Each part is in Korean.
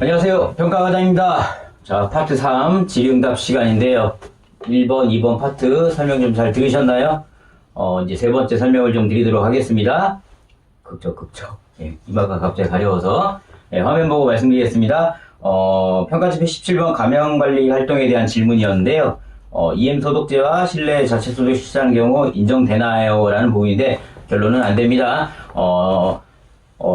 안녕하세요. 평가과장입니다. 자, 파트 3 질의응답 시간인데요. 1번, 2번 파트 설명 좀 잘 들으셨나요? 이제 세 번째 설명을 좀 드리도록 하겠습니다. 극적. 예, 이마가 갑자기 가려워서. 예, 화면 보고 말씀드리겠습니다. 평가집회 17번 감염관리 활동에 대한 질문이었는데요. EM 소독제와 실내 자체 소독 실시하는 경우 인정되나요? 라는 부분인데, 결론은 안 됩니다.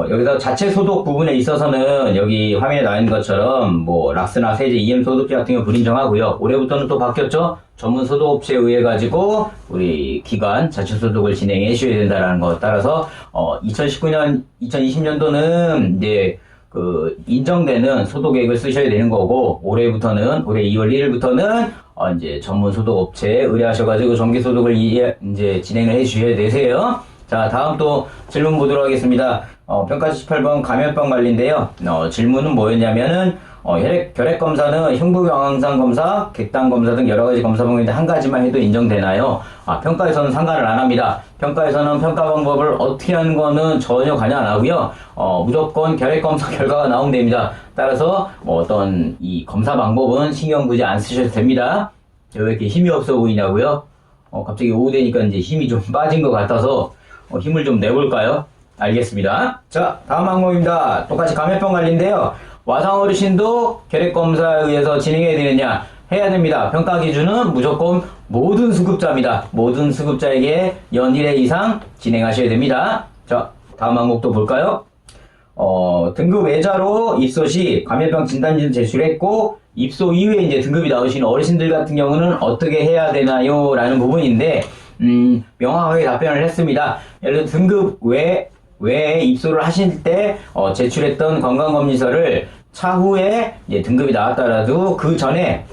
여기서 자체 소독 부분에 있어서는 여기 화면에 나와 있는 것처럼 뭐 락스나 세제, EM 소독제 같은 경우 불인정하고요. 올해부터는 또 바뀌었죠. 전문 소독업체에 의해 가지고 우리 기관 자체 소독을 진행해 주셔야 된다라는 것 따라서 2019년, 2020년도는 이제 그 인정되는 소독액을 쓰셔야 되는 거고 올해 2월 1일부터는 이제 전문 소독업체에 의뢰하셔가지고 정기 소독을 이제 진행을 해 주셔야 되세요. 자, 다음 또 질문 보도록 하겠습니다. 평가 18번 감염병 관리인데요. 질문은 뭐였냐면은, 혈액 검사는 흉부경황상 검사, 객당 검사 등 여러 가지 검사 방법인데 한 가지만 해도 인정되나요? 평가에서는 상관을 안 합니다. 평가에서는 평가 방법을 어떻게 하는 거는 전혀 관여 안 하고요. 무조건 혈액 검사 결과가 나오면 됩니다. 따라서 어떤 이 검사 방법은 신경 굳이 안 쓰셔도 됩니다. 왜 이렇게 힘이 없어 보이냐고요? 갑자기 오후 되니까 이제 힘이 좀 빠진 것 같아서 힘을 좀 내볼까요? 알겠습니다. 자, 다음 항목입니다. 똑같이 감염병 관리인데요. 와상 어르신도 혈액검사에 의해서 진행해야 되느냐? 해야 됩니다. 평가 기준은 무조건 모든 수급자입니다. 모든 수급자에게 연 1회 이상 진행하셔야 됩니다. 자, 다음 항목도 볼까요? 등급 외자로 입소 시 감염병 진단지를 제출했고 입소 이후에 이제 등급이 나오신 어르신들 같은 경우는 어떻게 해야 되나요? 라는 부분인데 명확하게 답변을 했습니다. 예를 들어 등급 외에 입소를 하실 때 제출했던 건강검진서를 차후에 이제 등급이 나왔더라도 그 전에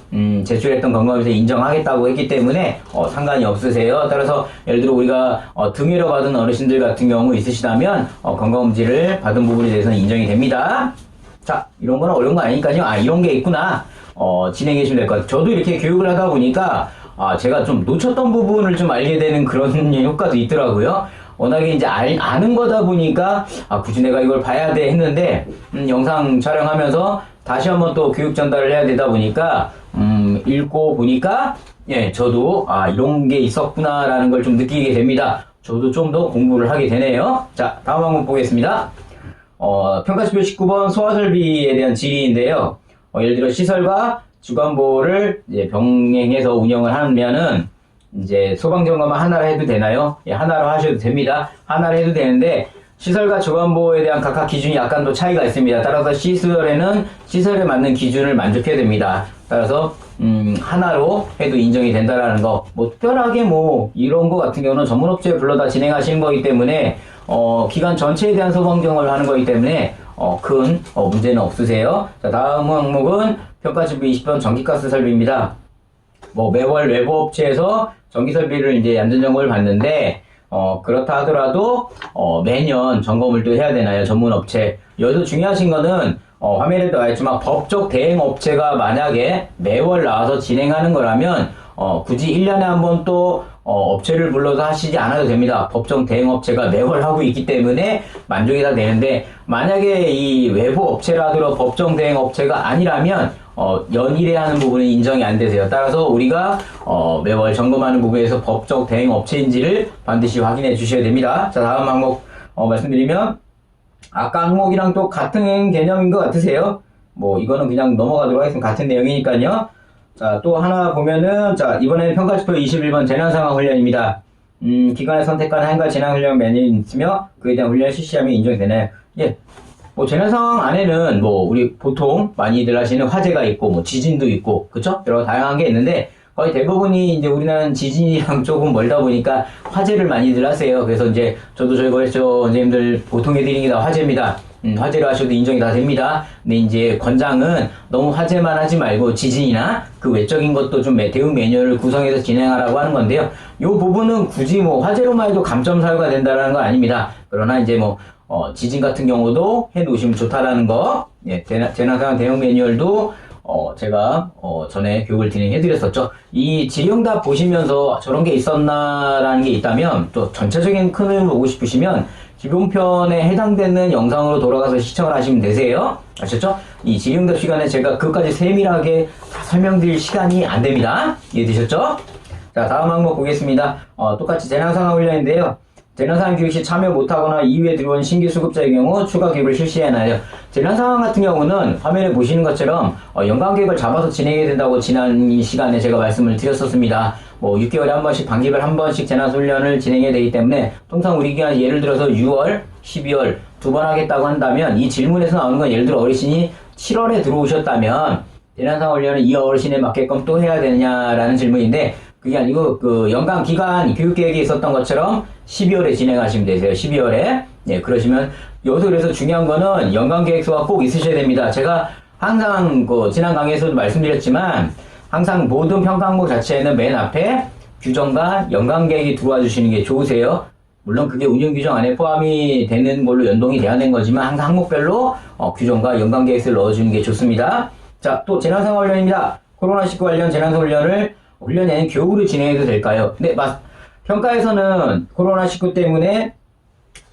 제출했던 건강검진서 인정하겠다고 했기 때문에 상관이 없으세요. 따라서 예를 들어 우리가 등회로 받은 어르신들 같은 경우 있으시다면 건강검진을 받은 부분에 대해서는 인정이 됩니다. 자, 이런 거는 어려운 거 아니니까요. 이런 게 있구나. 진행해 주시면 될 것 같아요. 저도 이렇게 교육을 하다 보니까 제가 좀 놓쳤던 부분을 좀 알게 되는 그런 효과도 있더라고요. 워낙에 이제 아는 거다 보니까 굳이 내가 이걸 봐야 돼 했는데 영상 촬영하면서 다시 한번 또 교육 전달을 해야 되다 보니까 읽고 보니까 예, 저도 이런 게 있었구나라는 걸 좀 느끼게 됩니다. 저도 좀 더 공부를 하게 되네요. 자, 다음 한번 보겠습니다. 평가지표 19번 소아설비에 대한 질의인데요. 예를 들어 시설과 주관보를 이제 병행해서 운영을 하면은 이제 소방점검은 하나로 해도 되나요? 예, 하나로 하셔도 됩니다. 하나로 해도 되는데 시설과 주관보에 대한 각각 기준이 약간 더 차이가 있습니다. 따라서 시설에는 시설에 맞는 기준을 만족해야 됩니다. 따라서 하나로 해도 인정이 된다라는 거. 특별하게 이런 거 같은 경우는 전문업체에 불러다 진행하시는 거기 때문에 기관 전체에 대한 소방점검을 하는 거기 때문에 큰 문제는 없으세요. 자, 다음 항목은 평가지표 20번 전기가스 설비입니다. 매월 외부 업체에서 전기 설비를 이제 안전점검을 받는데, 그렇다 하더라도, 매년 점검을 또 해야 되나요? 전문 업체. 여기서 중요하신 거는, 화면에도 나와있지만 법적 대행 업체가 만약에 매월 나와서 진행하는 거라면, 굳이 1년에 한 번 또, 업체를 불러서 하시지 않아도 됩니다. 법정 대행 업체가 매월 하고 있기 때문에 만족이 다 되는데, 만약에 이 외부 업체라도 법정 대행 업체가 아니라면, 연일에 하는 부분은 인정이 안 되세요. 따라서 우리가 매월 점검하는 부분에서 법적 대행 업체인지를 반드시 확인해 주셔야 됩니다. 자, 다음 항목 말씀드리면 아까 항목이랑 또 같은 개념인 것 같으세요? 이거는 그냥 넘어가도록 하겠습니다. 같은 내용이니까요. 자, 또 하나 보면은 자, 이번에는 평가지표 21번 재난상황 훈련입니다. 기관의 선택한 한 가지 재난훈련 매뉴얼이 있으며 그에 대한 훈련을 실시하면 인정이 되나요? 예. 재난 상황 안에는 우리 보통 많이들 하시는 화재가 있고 지진도 있고 그쵸? 여러 다양한 게 있는데 거의 대부분이 이제 우리나라는 지진이랑 조금 멀다 보니까 화재를 많이들 하세요. 그래서 이제 저도 저희 거래처 원장님들 보통 해드리는 게 다 화재입니다. 화재로 하셔도 인정이 다 됩니다. 근데 이제 권장은 너무 화재만 하지 말고 지진이나 그 외적인 것도 좀 대응 매뉴얼을 구성해서 진행하라고 하는 건데요. 이 부분은 굳이 화재로만 해도 감점 사유가 된다는 건 아닙니다. 그러나 이제 지진 같은 경우도 해 놓으시면 좋다라는 거. 예, 재난상황 대응 매뉴얼도 제가 전에 교육을 진행해 드렸었죠. 이 질의응답 보시면서 저런 게 있었나라는 게 있다면 또 전체적인 큰 흐름을 보고 싶으시면 기본편에 해당되는 영상으로 돌아가서 시청을 하시면 되세요. 아셨죠? 이 질의응답 시간에 제가 그것까지 세밀하게 다 설명드릴 시간이 안 됩니다. 이해되셨죠? 자, 다음 항목 보겠습니다. 똑같이 재난상황 훈련인데요. 재난상황 교육 시 참여 못하거나 이후에 들어온 신규 수급자의 경우 추가 교육을 실시해나요. 재난상황 같은 경우는 화면에 보시는 것처럼 연간 계획을 잡아서 진행해야 된다고 지난 시간에 제가 말씀을 드렸었습니다. 뭐 6개월에 한 번씩 반기별 한 번씩 재난훈련을 진행해야 되기 때문에 통상 우리 기관 예를 들어서 6월, 12월 두 번 하겠다고 한다면 이 질문에서 나오는 건 예를 들어 어르신이 7월에 들어오셨다면 재난상황 훈련을 이 어르신에 맞게끔 또 해야 되느냐라는 질문인데 그게 아니고 그 연간 기간 교육 계획이 있었던 것처럼 12월에 진행하시면 되세요. 12월에. 네, 그러시면 여기서 그래서 중요한 거는 연간 계획서가 꼭 있으셔야 됩니다. 제가 항상 그 지난 강의에서도 말씀드렸지만 항상 모든 평가 항목 자체에는 맨 앞에 규정과 연간 계획이 들어와 주시는 게 좋으세요. 물론 그게 운영 규정 안에 포함이 되는 걸로 연동이 돼야 되는 거지만 항상 항목별로 규정과 연간 계획서를 넣어주는 게 좋습니다. 자, 또 재난상황 훈련입니다. 코로나19 관련 재난상황 훈련을 훈련에는 교육으로 진행해도 될까요? 네, 평가에서는 코로나19 때문에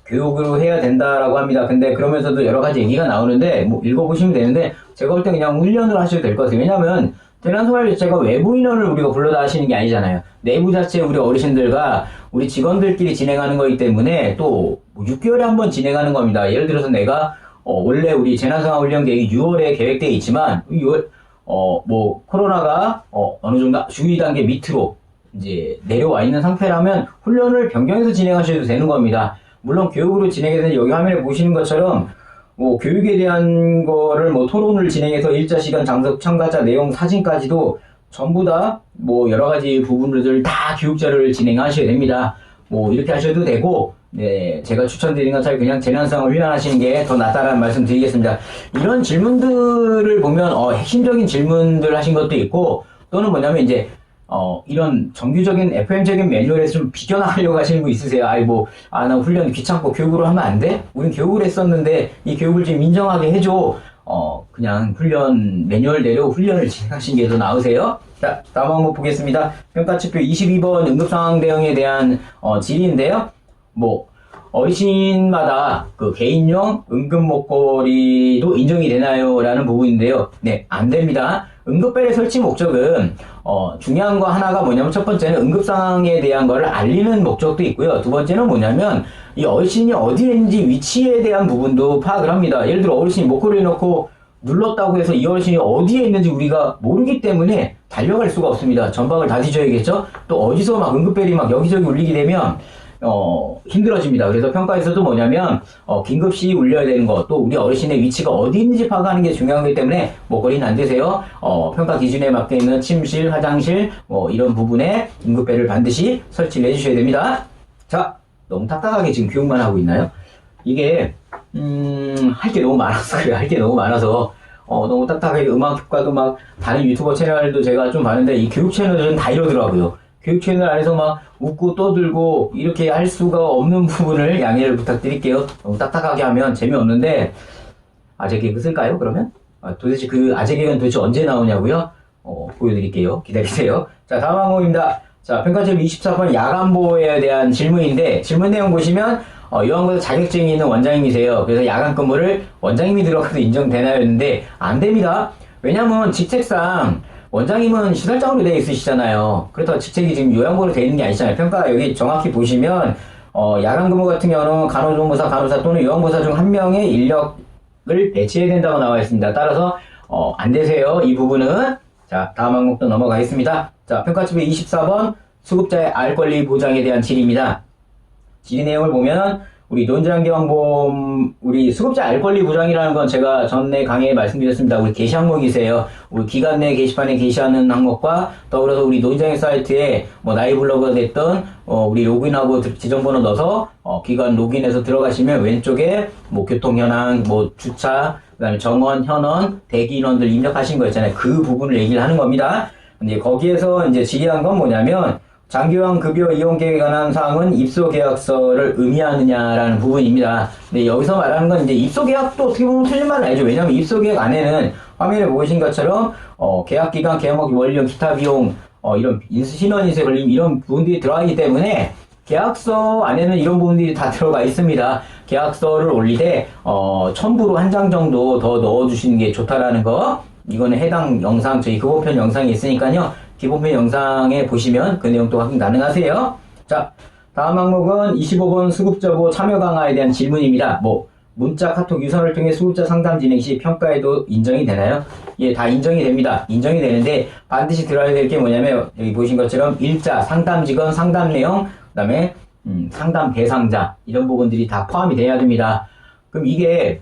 교육으로 해야 된다라고 합니다. 근데 그러면서도 여러 가지 얘기가 나오는데 뭐 읽어보시면 되는데 제가 볼 때 그냥 훈련으로 하셔도 될 것 같아요. 왜냐하면 재난생활 자체가 외부 인원을 우리가 불러다 하시는 게 아니잖아요. 내부 자체 우리 어르신들과 우리 직원들끼리 진행하는 거기 때문에 또 6개월에 한 번 진행하는 겁니다. 예를 들어서 내가 원래 우리 재난상황 훈련 계획이 6월에 계획되어 있지만 6월 뭐 코로나가 어느 정도 주의 단계 밑으로 이제 내려와 있는 상태라면 훈련을 변경해서 진행하셔도 되는 겁니다. 물론 교육으로 진행해서 여기 화면에 보시는 것처럼 뭐 교육에 대한 거를 뭐 토론을 진행해서 일자 시간 장석 참가자 내용 사진까지도 전부 다 뭐 여러 가지 부분들 다 교육 자료를 진행하셔야 됩니다. 뭐 이렇게 하셔도 되고 네, 제가 추천드리는 것처럼 그냥 재난상황을 훈련하시는 게 더 낫다라는 말씀 드리겠습니다. 이런 질문들을 보면 핵심적인 질문들 하신 것도 있고 또는 뭐냐면 이제 이런 정규적인 FM적인 매뉴얼에서 좀 비껴나가려고 하시는 분 있으세요? 나 훈련 귀찮고 교육으로 하면 안 돼? 우린 교육을 했었는데 이 교육을 좀 인정하게 해줘. 그냥 훈련 매뉴얼대로 훈련을 진행하시는 게 더 나으세요? 자, 다음 항목 보겠습니다. 평가지표 22번 응급상황 대응에 대한 질의인데요. 뭐 어르신마다 그 개인용 응급 목걸이도 인정이 되나요? 라는 부분인데요. 네, 안 됩니다. 응급벨의 설치 목적은 중요한 거 하나가 뭐냐면 첫 번째는 응급 상황에 대한 거를 알리는 목적도 있고요. 두 번째는 뭐냐면 이 어르신이 어디에 있는지 위치에 대한 부분도 파악을 합니다. 예를 들어 어르신이 목걸이를 넣고 눌렀다고 해서 이 어르신이 어디에 있는지 우리가 모르기 때문에 달려갈 수가 없습니다. 전방을 다 뒤져야겠죠? 또 어디서 막 응급벨이 막 여기저기 울리게 되면 힘들어집니다. 그래서 평가에서도 뭐냐면, 긴급시 울려야 되는 것, 또 우리 어르신의 위치가 어디 있는지 파악하는 게 중요한 거기 때문에, 목걸이는 안 되세요. 평가 기준에 맞게 있는 침실, 화장실, 이런 부분에 긴급벨을 반드시 설치를 해주셔야 됩니다. 자, 너무 딱딱하게 지금 교육만 하고 있나요? 이게, 할 게 너무 많아서 그래요. 할 게 너무 많아서. 너무 딱딱하게 음악 효과도 막, 다른 유튜버 채널도 제가 좀 봤는데, 이 교육 채널들은 다 이러더라고요. 교육 채널 안에서 막 웃고 떠들고 이렇게 할 수가 없는 부분을 양해를 부탁드릴게요. 너무 딱딱하게 하면 재미없는데 아재 개그 쓸까요? 그러면? 도대체 그 아재 개그는 도대체 언제 나오냐고요? 보여드릴게요. 기다리세요. 자, 다음 항목입니다. 자, 평가점 24번 야간보호에 대한 질문인데 질문 내용 보시면 요양보다 자격증이 있는 원장님이세요. 그래서 야간 근무를 원장님이 들어가도 인정되나요? 했는데 안 됩니다. 왜냐면 직책상 원장님은 시설장으로 되어 있으시잖아요. 그렇다고 직책이 지금 요양보로 되어 있는 게 아니잖아요. 평가 여기 정확히 보시면 야간 근무 같은 경우는 간호조무사, 간호사 또는 요양보사 중 한 명의 인력을 배치해야 된다고 나와 있습니다. 따라서 안 되세요. 이 부분은. 자, 다음 항목도 넘어가겠습니다. 자, 평가집의 24번 수급자의 알 권리 보장에 대한 질의입니다. 질의 내용을 보면 우리 노인장기왕보험 우리 수급자 알 권리 보장이라는 건 제가 전에 강의에 말씀드렸습니다. 우리 게시 항목이세요. 우리 기관 내 게시판에 게시하는 항목과 더불어서 우리 노인장기 사이트에 뭐 나이블로그가 됐던 우리 로그인하고 지정번호 넣어서 기관 로그인해서 들어가시면 왼쪽에 뭐 교통 현황, 뭐 주차, 그다음에 정원, 현원, 대기 인원들 입력하신 거 있잖아요. 그 부분을 얘기를 하는 겁니다. 근데 거기에서 이제 질의한 건 뭐냐면 장기요양 급여 이용 계획에 관한 사항은 입소 계약서를 의미하느냐라는 부분입니다. 근데 여기서 말하는 건 이제 입소 계약도 어떻게 보면 틀린 말은 아니죠. 왜냐하면 입소 계약 안에는 화면에 보신 것처럼 계약 기간, 계약목, 원리용, 기타 비용, 이런 신원인세 걸림 이런 부분들이 들어가기 때문에 계약서 안에는 이런 부분들이 다 들어가 있습니다. 계약서를 올리되 첨부로 한 장 정도 더 넣어주시는 게 좋다라는 거. 이거는 해당 영상 저희 기본편 영상이 있으니까요. 기본편 영상에 보시면 그 내용도 확인 가능하세요. 자, 다음 항목은 25번 수급자보 참여 강화에 대한 질문입니다. 문자, 카톡, 유선을 통해 수급자 상담 진행 시 평가에도 인정이 되나요? 예, 다 인정이 됩니다. 인정이 되는데 반드시 들어야 될 게 뭐냐면 여기 보신 것처럼 일자, 상담 직원, 상담 내용, 그 다음에 상담 대상자 이런 부분들이 다 포함이 돼야 됩니다. 그럼 이게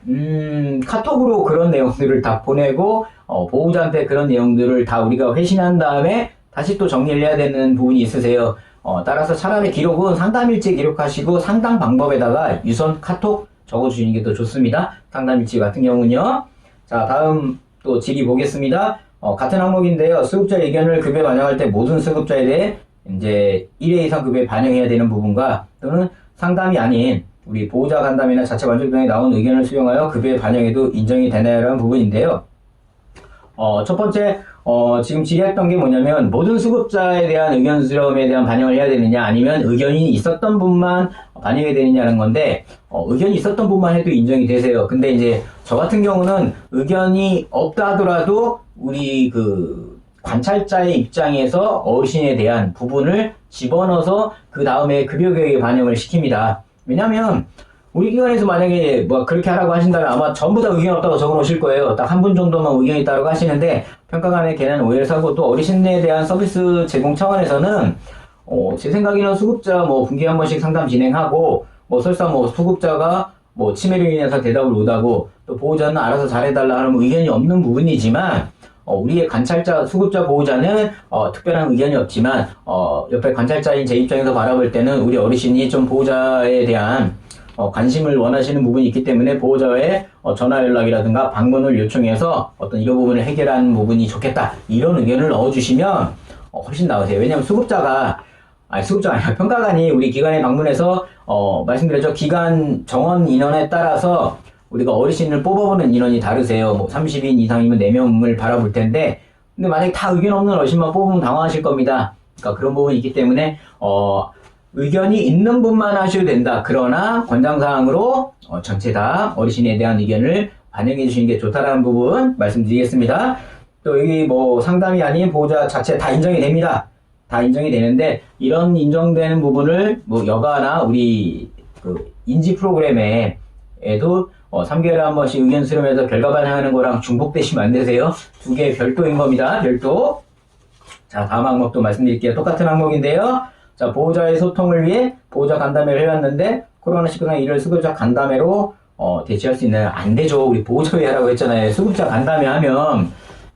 카톡으로 그런 내용들을 다 보내고 보호자한테 그런 내용들을 다 우리가 회신한 다음에 다시 또 정리를 해야 되는 부분이 있으세요. 따라서 차라리 기록은 상담일지 기록하시고 상담 방법에다가 유선, 카톡 적어주시는 게 더 좋습니다. 상담일지 같은 경우는요. 자, 다음 또 질의 보겠습니다. 같은 항목인데요. 수급자 의견을 급여에 반영할 때 모든 수급자에 대해 이제 1회 이상 급여에 반영해야 되는 부분과 또는 상담이 아닌 우리 보호자 간담회나 자체 만족 등에 나온 의견을 수용하여 급여에 반영해도 인정이 되나요라는 부분인데요. 첫 번째, 지금 질의했던 게 뭐냐면 모든 수급자에 대한 의견 수렴에 대한 반영을 해야 되느냐 아니면 의견이 있었던 분만 반영이 되느냐는 건데 의견이 있었던 분만 해도 인정이 되세요. 근데 이제 저 같은 경우는 의견이 없다 하더라도 우리 그 관찰자의 입장에서 어르신에 대한 부분을 집어넣어서 그 다음에 급여 계획에 반영을 시킵니다. 왜냐면 우리 기관에서 만약에 그렇게 하라고 하신다면 아마 전부 다 의견 없다고 적어 놓으실 거예요. 딱 한 분 정도만 의견이 있다고 하시는데 평가간에 괜한 오해를 사고 또 어르신에 대한 서비스 제공 차원에서는 제 생각에는 수급자 분기에 한 번씩 상담 진행하고 설사 수급자가 치매로 인해서 대답을 못하고 또 보호자는 알아서 잘해달라 하는 의견이 없는 부분이지만 우리의 관찰자, 수급자 보호자는 특별한 의견이 없지만 옆에 관찰자인 제 입장에서 바라볼 때는 우리 어르신이 좀 보호자에 대한 관심을 원하시는 부분이 있기 때문에 보호자의 전화 연락이라든가 방문을 요청해서 어떤 이런 부분을 해결하는 부분이 좋겠다. 이런 의견을 넣어주시면 훨씬 나으세요. 왜냐하면 수급자가 아니라 평가관이 우리 기관에 방문해서 말씀드렸죠. 기관 정원 인원에 따라서 우리가 어르신을 뽑아보는 인원이 다르세요. 30인 이상이면 4명을 바라볼 텐데 근데 만약에 다 의견 없는 어르신만 뽑으면 당황하실 겁니다. 그러니까 그런 부분이 있기 때문에 의견이 있는 분만 하셔도 된다. 그러나 권장사항으로 전체 다 어르신에 대한 의견을 반영해 주시는 게 좋다라는 부분 말씀드리겠습니다. 또 여기 상담이 아닌 보호자 자체 다 인정이 됩니다. 다 인정이 되는데 이런 인정되는 부분을 여가나 우리 그 인지 프로그램에도 3개월에 한 번씩 의견 수렴해서 결과 반영하는 거랑 중복되시면 안 되세요. 두 개 별도인 겁니다. 별도. 자, 다음 항목도 말씀드릴게요. 똑같은 항목인데요. 자, 보호자의 소통을 위해 보호자 간담회를 해왔는데 코로나19상 이를 수급자 간담회로 대체할 수 있나요? 안 되죠. 우리 보호자회 하라고 했잖아요. 수급자 간담회 하면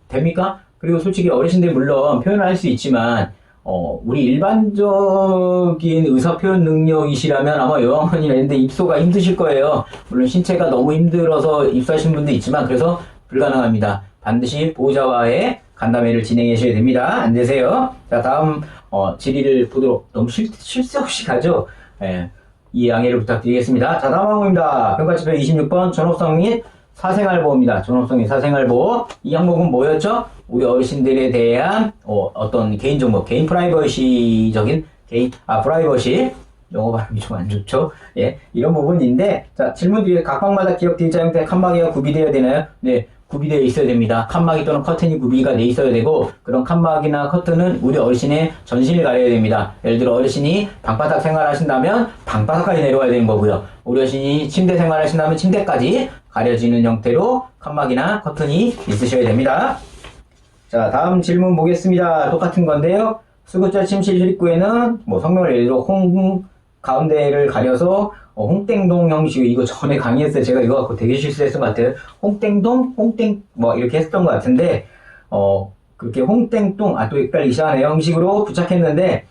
됩니까? 그리고 솔직히 어르신들 물론 표현을 할 수 있지만 우리 일반적인 의사 표현 능력이시라면 아마 요양원이나 이런 데 입소가 힘드실 거예요. 물론 신체가 너무 힘들어서 입소하신 분도 있지만 그래서 불가능합니다. 반드시 보호자와의 간담회를 진행해 주셔야 됩니다. 안 되세요? 자, 다음 질의를 보도록 너무 쉴 새 없이 가죠. 예, 이 양해를 부탁드리겠습니다. 자, 다음 항목입니다. 평가지표 26번 전업성 및 사생활보호입니다. 전업성 및 사생활보호. 이 항목은 뭐였죠? 우리 어르신들에 대한 어떤 개인정보, 개인 프라이버시적인 프라이버시. 영어 발음이 좀 안 좋죠? 예, 이런 부분인데, 자, 질문 뒤에 각방마다 기억 D자 형태의 칸막이가 구비되어야 되나요? 네, 구비되어 있어야 됩니다. 칸막이 또는 커튼이 구비가 돼 있어야 되고, 그런 칸막이나 커튼은 우리 어르신의 전신을 가려야 됩니다. 예를 들어 어르신이 방바닥 생활하신다면 방바닥까지 내려와야 되는 거고요. 우리 어르신이 침대 생활하신다면 침대까지 가려지는 형태로 칸막이나 커튼이 있으셔야 됩니다. 자, 다음 질문 보겠습니다. 똑같은 건데요. 수급자 침실 출입구에는 성명을 예를 들어 가운데를 가려서 홍땡동 형식, 이거 전에 강의했어요. 제가 이거 갖고 되게 실수했던 것 같아요. 홍땡동, 이렇게 했던 것 같은데, 그렇게 홍땡동, 또 헷갈리기 시작하네요. 형식으로 부착했는데,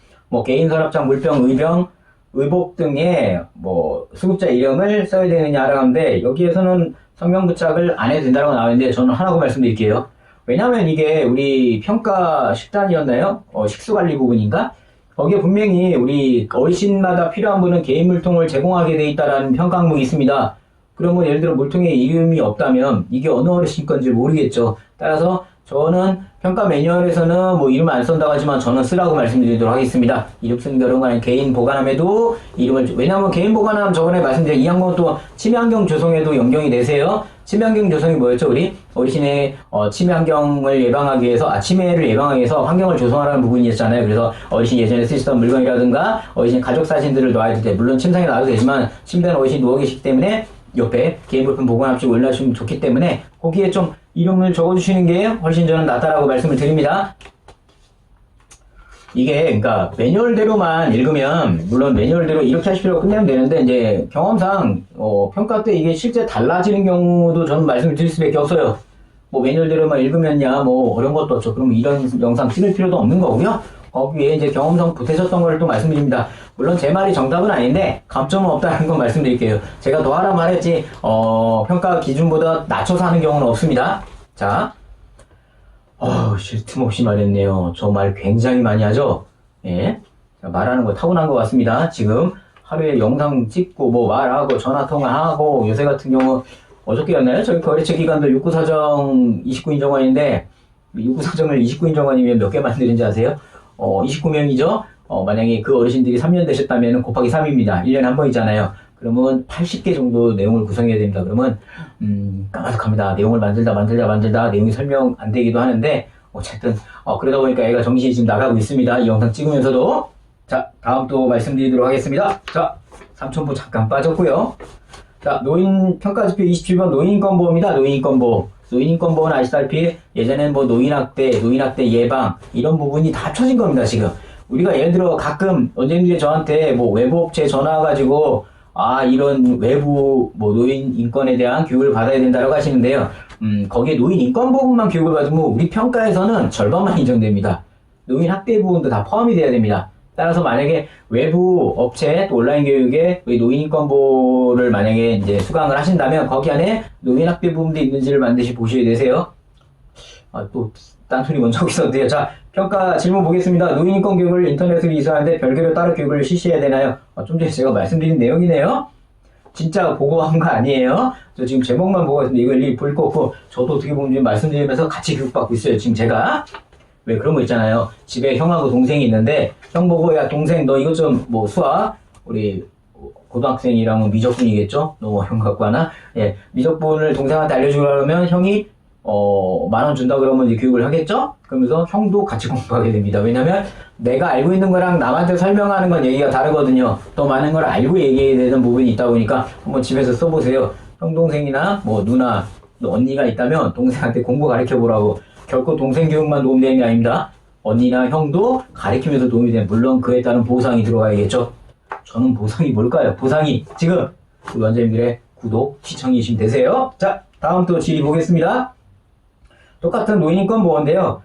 개인 서랍장, 물병, 의병, 의복 등의 수급자 이름을 써야 되느냐라고 하는데, 여기에서는 성명 부착을 안 해도 된다고 나오는데, 저는 하나고 말씀드릴게요. 왜냐면 이게 우리 평가 식단이었나요? 식수관리 부분인가? 거기에 분명히 우리 어르신마다 필요한 분은 개인 물통을 제공하게 돼 있다라는 평가 항목이 있습니다. 그러면 예를 들어 물통에 이름이 없다면 이게 어느 어르신 건지 모르겠죠. 따라서 저는 평가 매뉴얼에서는 뭐 이름 안 쓴다고 하지만 저는 쓰라고 말씀드리도록 하겠습니다. 이름 쓰는 경우가 아니라 개인 보관함에도 이름을, 왜냐하면 개인 보관함 저번에 말씀드린 이 항목은 또 치매 환경 조성에도 연경이 되세요. 치매 환경 조성이 뭐였죠? 우리 어르신의 치매 환경을 예방하기 위해서, 치매를 예방하기 위해서 환경을 조성하라는 부분이었잖아요. 그래서 어르신 예전에 쓰시던 물건이라든가 어르신 가족 사진들을 놔야 될 때, 물론 침상에 놔도 되지만 침대는 어르신이 누워 계시기 때문에 옆에 개인 물품 보관함 쪽 올려주시면 좋기 때문에 거기에 좀 이름을 적어주시는 게 훨씬 저는 낫다라고 말씀을 드립니다. 이게 그러니까 매뉴얼대로만 읽으면, 물론 매뉴얼대로 이렇게 하시려고 끝내면 되는데, 이제 경험상 평가 때 이게 실제 달라지는 경우도 저는 말씀을 드릴 수밖에 없어요. 뭐 매뉴얼대로만 읽으면야 뭐 어려운 것도 없죠. 그럼 이런 영상 찍을 필요도 없는 거고요. 거기에 이제 경험상 보태셨던 걸 또 말씀드립니다. 물론 제 말이 정답은 아닌데 감점은 없다는 건 말씀드릴게요. 제가 더 하라 말했지 평가 기준보다 낮춰서 하는 경우는 없습니다. 자, 쉴 틈 없이 말했네요. 저 말 굉장히 많이 하죠? 예. 말하는 거 타고난 것 같습니다. 지금 하루에 영상 찍고 뭐 말하고 전화통화하고, 요새 같은 경우 어저께였나요? 저희 거래처 기관도 69사정 29인정원인데 69사정을 29인정원이면 몇 개 만드는지 아세요? 29명이죠? 만약에 그 어르신들이 3년 되셨다면 곱하기 3입니다. 1년에 한 번이잖아요. 그러면 80개 정도 내용을 구성해야 됩니다. 그러면 까마득합니다. 내용을 만들다 내용이 설명 안 되기도 하는데, 어쨌든 그러다 보니까 애가 정신이 지금 나가고 있습니다. 이 영상 찍으면서도. 자, 다음 또 말씀드리도록 하겠습니다. 자, 삼천포 잠깐 빠졌고요. 자, 노인 평가지표 27번 노인인권보호입니다. 노인인권보호. 노인인권보호는 아시다시피 예전에는 뭐 노인학대 예방 이런 부분이 다 쳐진 겁니다. 지금 우리가 예를 들어 가끔 원장님들이 저한테 뭐 외부 업체에 전화 와가지고 이런 외부 뭐 노인 인권에 대한 교육을 받아야 된다고 하시는데요. 거기에 노인 인권 부분만 교육을 받으면 우리 평가에서는 절반만 인정됩니다. 노인 학대 부분도 다 포함이 돼야 됩니다. 따라서 만약에 외부 업체 또 온라인 교육에 노인 인권 보호를 만약에 이제 수강을 하신다면 거기 안에 노인 학대 부분도 있는지를 반드시 보셔야 되세요. 또 딴소리 먼저 하고 있었는데요. 자, 평가 질문 보겠습니다. 노인 인권 교육을 인터넷으로 이수하는데 별개로 따로 교육을 실시해야 되나요? 좀 전에 제가 말씀드린 내용이네요. 진짜 보고한 거 아니에요. 저 지금 제목만 보고 있는데 이걸 일일이 볼 거 없고, 저도 어떻게 보면 지금 말씀드리면서 같이 교육받고 있어요. 지금 제가. 왜 그런 거 있잖아요. 집에 형하고 동생이 있는데 형 보고, 야 동생 너 이것 좀 뭐 수학, 우리 고등학생이라면 미적분이겠죠? 너 뭐 형 갖고 하나? 예, 미적분을 동생한테 알려주려면 형이 10,000원 준다 그러면 이제 교육을 하겠죠? 그러면서 형도 같이 공부하게 됩니다. 왜냐면 내가 알고 있는 거랑 남한테 설명하는 건 얘기가 다르거든요. 더 많은 걸 알고 얘기해야 되는 부분이 있다 보니까 한번 집에서 써보세요. 형 동생이나 뭐 누나, 언니가 있다면 동생한테 공부 가르쳐 보라고. 결코 동생 교육만 도움되는 게 아닙니다. 언니나 형도 가르치면서 도움이 되는, 물론 그에 따른 보상이 들어가야겠죠. 저는 보상이 뭘까요? 보상이 지금 우리 원장님들의 구독, 시청이시면 되세요. 자, 다음 또 질의 보겠습니다. 똑같은 노인인권 보호인데요.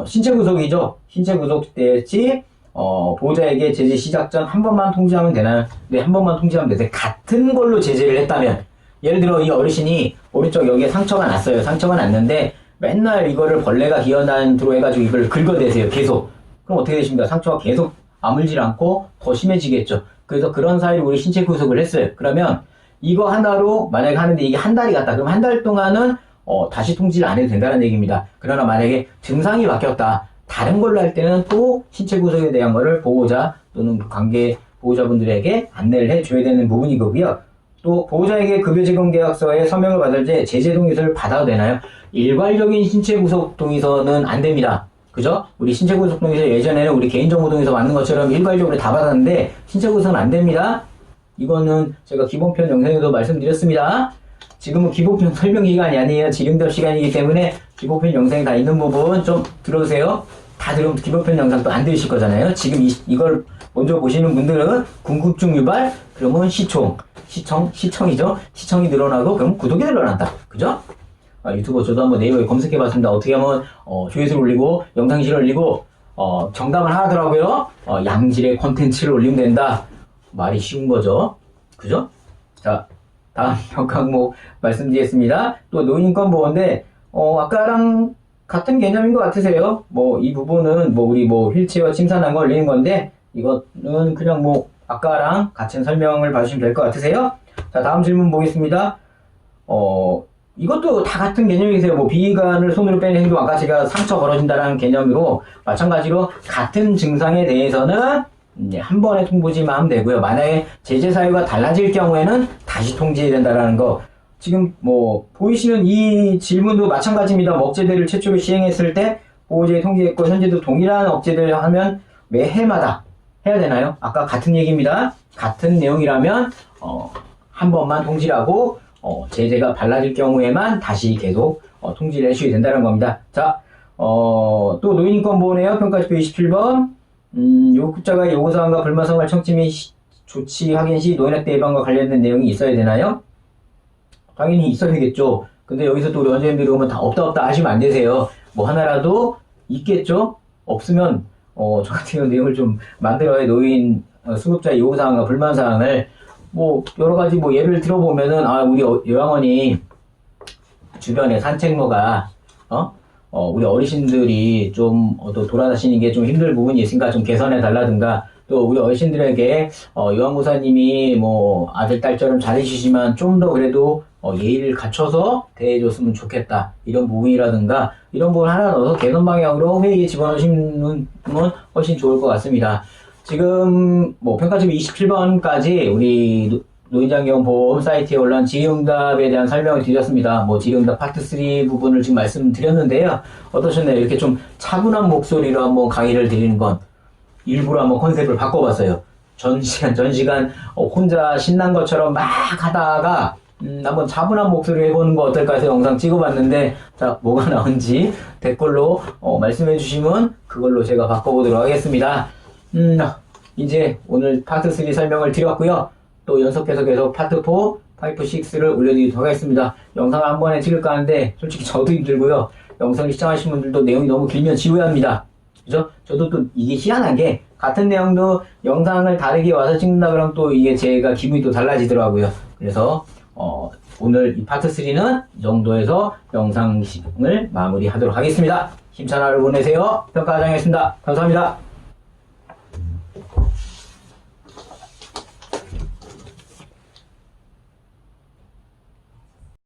신체 구속이죠. 신체 구속 때지 보호자에게 제재 시작 전 한 번만 통지하면 되나요? 네, 한 번만 통지하면 되세요. 같은 걸로 제재를 했다면, 예를 들어 이 어르신이 오른쪽 여기에 상처가 났어요. 상처가 났는데 맨날 이거를 벌레가 기어다니도록 해가지고 이걸 긁어대세요. 계속. 그럼 어떻게 되십니까? 상처가 계속 아물질 않고 더 심해지겠죠. 그래서 그런 사이로 우리 신체 구속을 했어요. 그러면 이거 하나로 만약에 하는데 이게 한 달이 갔다. 그럼 한 달 동안은 다시 통지를 안 해도 된다는 얘기입니다. 그러나 만약에 증상이 바뀌었다. 다른 걸로 할 때는 또 신체 구속에 대한 거를 보호자 또는 관계 보호자분들에게 안내를 해줘야 되는 부분이고요. 또 보호자에게 급여 제공 계약서에 서명을 받을 때 제재 동의서를 받아도 되나요? 일괄적인 신체 구속 동의서는 안 됩니다. 그죠? 우리 신체 구속 동의서 예전에는 우리 개인정보 동의서 받는 것처럼 일괄적으로 다 받았는데 신체 구속은 안 됩니다. 이거는 제가 기본편 영상에도 말씀드렸습니다. 지금은 기본편 설명 시간이 아니에요. 지름답 시간이기 때문에 기본편 영상에 다 있는 부분 좀 들어오세요. 다 들으면 기본편 영상 또 안 들으실 거잖아요. 지금 이걸 먼저 보시는 분들은 궁금증 유발, 그러면 시청이죠. 시청이 늘어나고 그럼 구독이 늘어난다. 그죠? 유튜버 저도 한번 네이버에 검색해봤습니다. 어떻게 하면 조회수를 올리고 영상실을 올리고 정답을 하더라고요. 양질의 콘텐츠를 올리면 된다. 말이 쉬운 거죠. 그죠? 자, 다음 평가 항목 말씀드리겠습니다. 또 노인인권 보호인데 아까랑 같은 개념인 것 같으세요? 뭐 이 부분은 뭐 우리 뭐 휠체어 침산한 거 올리는 건데 이거는 그냥 뭐 아까랑 같은 설명을 봐주시면 될 것 같으세요? 자, 다음 질문 보겠습니다. 이것도 다 같은 개념이세요. 뭐 비관을 손으로 빼는 행동, 아까 제가 상처 벌어진다라는 개념으로 마찬가지로 같은 증상에 대해서는 이제 한 번에 통보지만 하면 되고요. 만약에 제재 사유가 달라질 경우에는 다시 통지해야 된다라는 거. 지금 뭐 보이시는 이 질문도 마찬가지입니다. 뭐 업체들을 최초로 시행했을 때 보호제에 통지했고 현재도 동일한 업체들 하면 매 해마다 해야 되나요? 아까 같은 얘기입니다. 같은 내용이라면 한 번만 통지를 하고 제재가 달라질 경우에만 다시 계속 통지를 해주셔야 된다는 겁니다. 자, 또 노인인권보호네요. 평가지표 27번. 요구자가 요구사항과 불만사항을 청취 및 조치 확인 시 노인학대 예방과 관련된 내용이 있어야 되나요? 당연히 있어야겠죠. 근데 여기서 또 우리 원장님들이 오면 다 없다 하시면 안 되세요. 뭐 하나라도 있겠죠? 없으면 저 같은 경우 내용을 좀 만들어야 노인 수급자의 요구사항과 불만사항을 뭐 여러 가지 뭐 예를 들어보면은 우리 요양원이 주변에 산책로가 우리 어르신들이 좀 또 돌아다니는 게 좀 힘들 부분이 있으니까 좀 개선해 달라든가, 또 우리 어르신들에게 요양보사님이 뭐 아들 딸처럼 잘해주시지만 좀 더 그래도 예의를 갖춰서 대해줬으면 좋겠다, 이런 부분이라든가 이런 부분 하나 넣어서 개선 방향으로 회의에 집어넣으시면 훨씬 좋을 것 같습니다. 지금 뭐 평가지표 27번까지 우리 노인장애보험 사이트에 올라온 질의응답에 대한 설명을 드렸습니다. 뭐 질의응답 파트 3 부분을 지금 말씀드렸는데요. 어떠셨나요? 이렇게 좀 차분한 목소리로 한번 강의를 드리는 건 일부러 한번 컨셉을 바꿔봤어요. 전 시간 혼자 신난 것처럼 막 하다가 한번 차분한 목소리로 해보는 거 어떨까 해서 영상 찍어봤는데, 자, 뭐가 나온지 댓글로 말씀해 주시면 그걸로 제가 바꿔보도록 하겠습니다. 이제 오늘 파트 3 설명을 드렸고요. 또 연속해서 계속 파트 4, 파이프 6를 올려드리도록 하겠습니다. 영상을 한 번에 찍을까 하는데 솔직히 저도 힘들고요. 영상을 시청하신 분들도 내용이 너무 길면 지루합니다. 그죠? 저도 또 이게 희한한 게 같은 내용도 영상을 다르게 와서 찍는다 그러면 또 이게 제가 기분이 또 달라지더라고요. 그래서 오늘 이 파트 3는 이 정도에서 영상 시간을 마무리하도록 하겠습니다. 힘찬 하루 보내세요. 평가장이었습니다. 감사합니다.